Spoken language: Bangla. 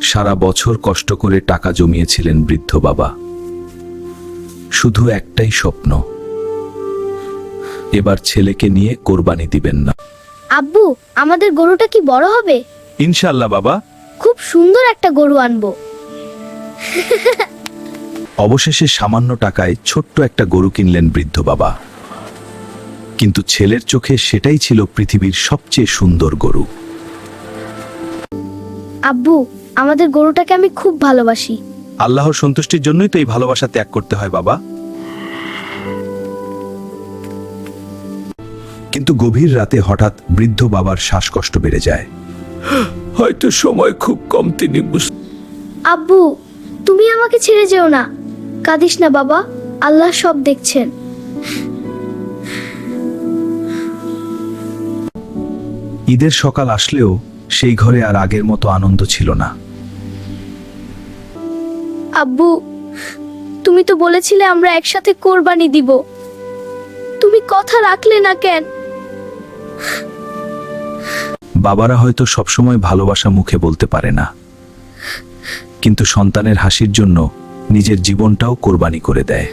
সারা বছর কষ্ট করে টাকা জমিয়েছিলেন বৃদ্ধ বাবা। শুধু একটাই স্বপ্ন, এবার ছেলেকে নিয়ে কোরবানি দিবেন না। আব্বু, আমাদের গরুটা কি বড় হবে? ইনশাআল্লাহ বাবা। খুব সুন্দর একটা গরু আনবো। অবশেষে সামান্য টাকায় ছোট্ট একটা গরু কিনলেন বৃদ্ধ বাবা। কিন্তু ছেলের চোখে সেটাই ছিল পৃথিবীর সবচেয়ে সুন্দর গরু। আব্বু, আমাদের গরুটাকে আমি খুব ভালোবাসি। আল্লাহর সন্তুষ্টির জন্যই তো এই ভালোবাসা ত্যাগ করতে হয় বাবা। কিন্তু গভীর রাতে হঠাৎ বৃদ্ধ বাবার শ্বাসকষ্ট বেড়ে যায়। হয়তো সময় খুব কম, তিনি আব্বু, তুমি আমাকে ছেড়ে যেও না। কাঁদিস না বাবা, আল্লাহ সব দেখছেন। ঈদের সকাল আসলেও সেই ঘরে আর আগের মতো আনন্দ ছিল না। আব্বু, তুমি তো বলেছিলে আমরা একসাথে কোরবানি দিব, তুমি কথা রাখলে না কেন? বাবারা হয়তো সবসময় ভালোবাসা মুখে বলতে পারে না, কিন্তু সন্তানের হাসির জন্য নিজের জীবনটাও কোরবানি করে দেয়।